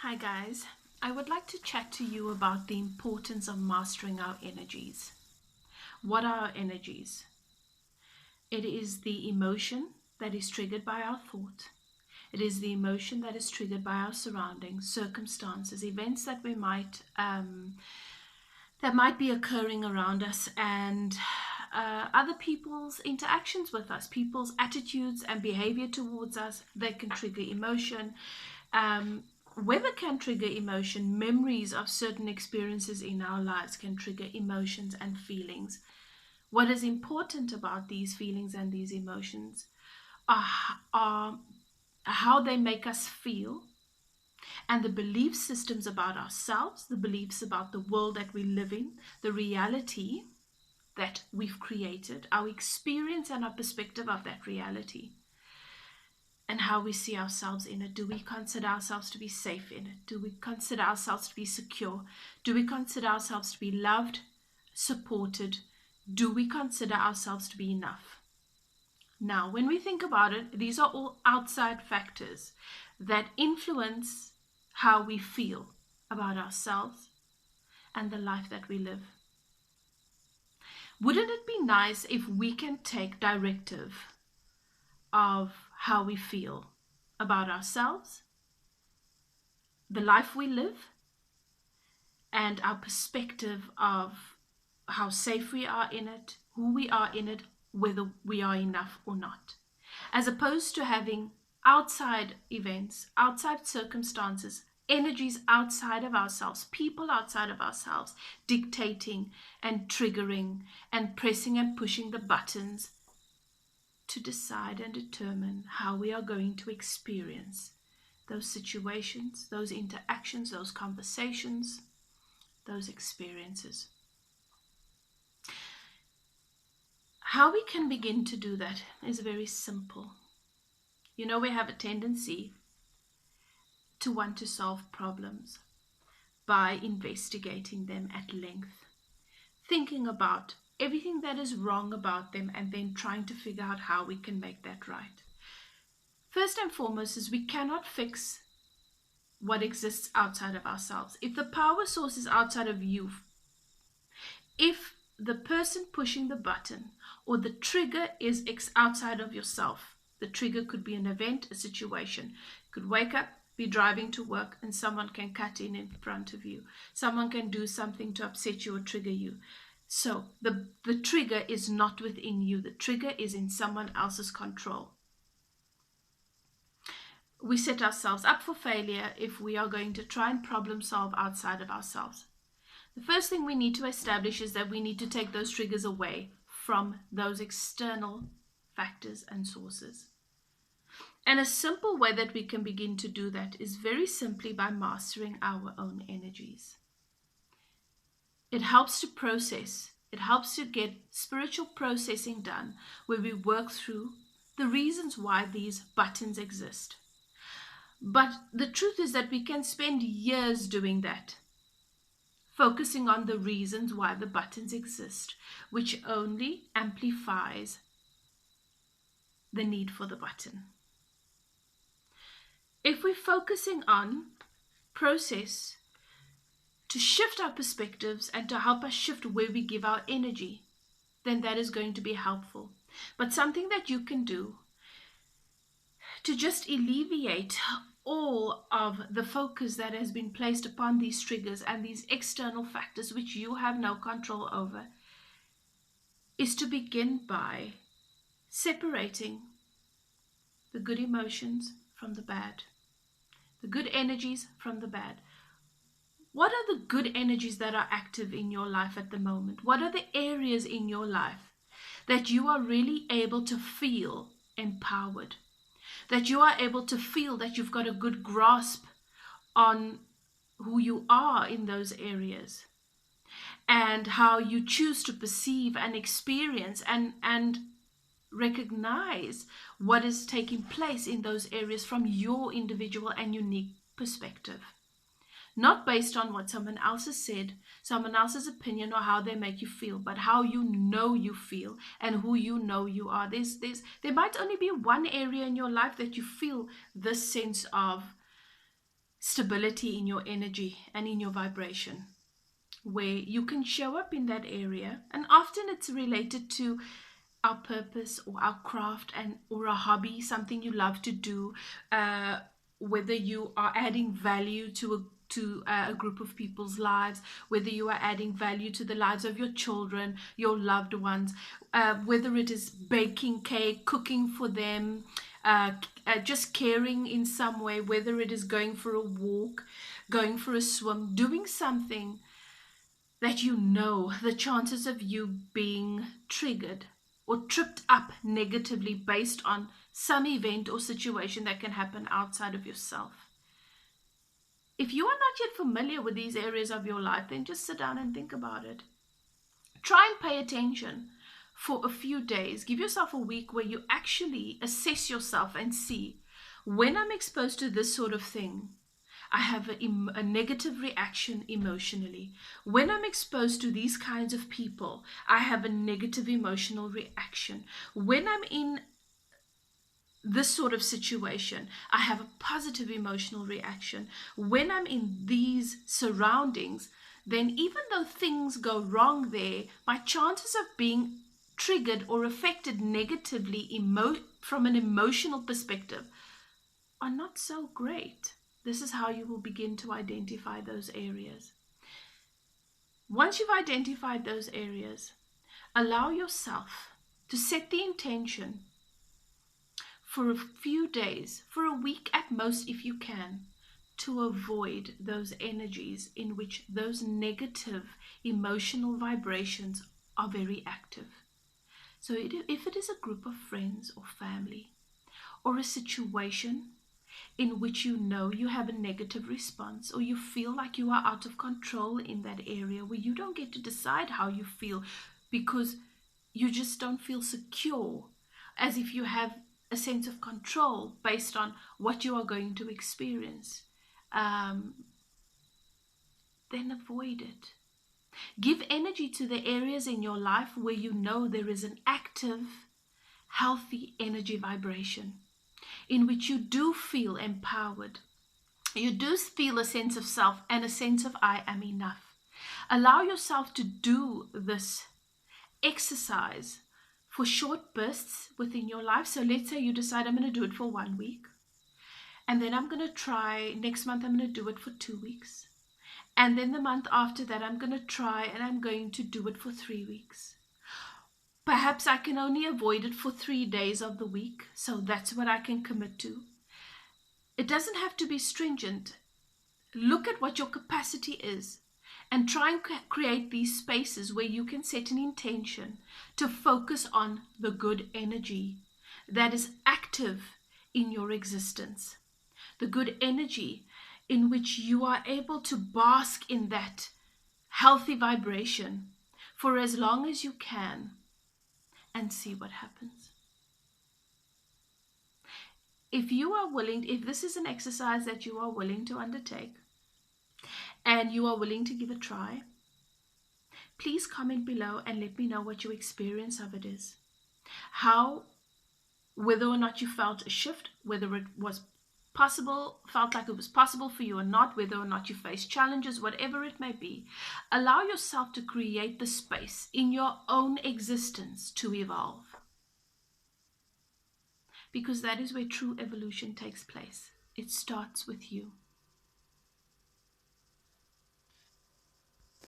Hi guys, I would like to chat to you about the importance of mastering our energies. What are our energies? It is the emotion that is triggered by our thought. It is the emotion that is triggered by our surroundings, circumstances, events that might be occurring around us, and other people's interactions with us, people's attitudes and behavior towards us. They can trigger emotion. Um, Weather can trigger emotion. Memories of certain experiences in our lives can trigger emotions and feelings. What is important about these feelings and these emotions are how they make us feel, and the belief systems about ourselves, the beliefs about the world that we live in, the reality that we've created, our experience and our perspective of that reality, and how we see ourselves in it. Do we consider ourselves to be safe in it? Do we consider ourselves to be secure? Do we consider ourselves to be loved, supported? Do we consider ourselves to be enough? Now, when we think about it, these are all outside factors that influence how we feel about ourselves and the life that we live. Wouldn't it be nice if we can take directive of how we feel about ourselves, the life we live, and our perspective of how safe we are in it, who we are in it, whether we are enough or not, as opposed to having outside events, outside circumstances, energies outside of ourselves, people outside of ourselves, dictating and triggering and pressing and pushing the buttons to decide and determine how we are going to experience those situations, those interactions, those conversations, those experiences. How we can begin to do that is very simple. We have a tendency to want to solve problems by investigating them at length, thinking about everything that is wrong about them, and then trying to figure out how we can make that right. First and foremost is we cannot fix what exists outside of ourselves. If the power source is outside of you, if the person pushing the button or the trigger is outside of yourself, the trigger could be an event, a situation. You could wake up, be driving to work, and someone can cut in front of you. Someone can do something to upset you or trigger you. So the trigger is not within you. The trigger is in someone else's control. We set ourselves up for failure if we are going to try and problem solve outside of ourselves. The first thing we need to establish is that we need to take those triggers away from those external factors and sources. And a simple way that we can begin to do that is very simply by mastering our own energies. It helps to process. It helps to get spiritual processing done, where we work through the reasons why these buttons exist. But the truth is that we can spend years doing that, focusing on the reasons why the buttons exist, which only amplifies the need for the button. If we're focusing on process to shift our perspectives and to help us shift where we give our energy, then that is going to be helpful. But something that you can do to just alleviate all of the focus that has been placed upon these triggers and these external factors which you have no control over is to begin by separating the good emotions from the bad, the good energies from the bad. What are the good energies that are active in your life at the moment? What are the areas in your life that you are really able to feel empowered? That you are able to feel that you've got a good grasp on who you are in those areas, and how you choose to perceive and experience and recognize what is taking place in those areas from your individual and unique perspective. Not based on what someone else has said, someone else's opinion, or how they make you feel, but how you know you feel and who you know you are. There might only be one area in your life that you feel this sense of stability in your energy and in your vibration, where you can show up in that area. And often it's related to our purpose or our craft and or a hobby, something you love to do, whether you are adding value to a group of people's lives, whether you are adding value to the lives of your children, your loved ones, whether it is baking cake, cooking for them, just caring in some way, whether it is going for a walk, going for a swim, doing something that you know the chances of you being triggered or tripped up negatively based on some event or situation that can happen outside of yourself. If you are not yet familiar with these areas of your life, then just sit down and think about it. Try and pay attention for a few days. Give yourself a week where you actually assess yourself and see, when I'm exposed to this sort of thing, I have a negative reaction emotionally. When I'm exposed to these kinds of people, I have a negative emotional reaction. When I'm in this sort of situation, I have a positive emotional reaction. When I'm in these surroundings, then even though things go wrong there, my chances of being triggered or affected negatively from an emotional perspective are not so great. This is how you will begin to identify those areas. Once you've identified those areas, allow yourself to set the intention for a few days, for a week at most if you can, to avoid those energies in which those negative emotional vibrations are very active. So if it is a group of friends or family, or a situation in which you know you have a negative response, or you feel like you are out of control in that area where you don't get to decide how you feel because you just don't feel secure, as if you have a sense of control based on what you are going to experience, then avoid it. Give energy to the areas in your life where you know there is an active, healthy energy vibration, in which you do feel empowered. You do feel a sense of self and a sense of I am enough. Allow yourself to do this exercise for short bursts within your life. So let's say you decide, I'm going to do it for 1 week. And then I'm going to try, next month I'm going to do it for 2 weeks. And then the month after that I'm going to try and I'm going to do it for 3 weeks. Perhaps I can only avoid it for 3 days of the week. So that's what I can commit to. It doesn't have to be stringent. Look at what your capacity is and try and create these spaces where you can set an intention to focus on the good energy that is active in your existence. The good energy in which you are able to bask in that healthy vibration for as long as you can and see what happens. If you are willing, if this is an exercise that you are willing to undertake and you are willing to give a try, please comment below and let me know what your experience of it is. Whether or not you felt a shift, whether it was possible, felt like it was possible for you or not, whether or not you face challenges, whatever it may be. Allow yourself to create the space in your own existence to evolve. Because that is where true evolution takes place. It starts with you.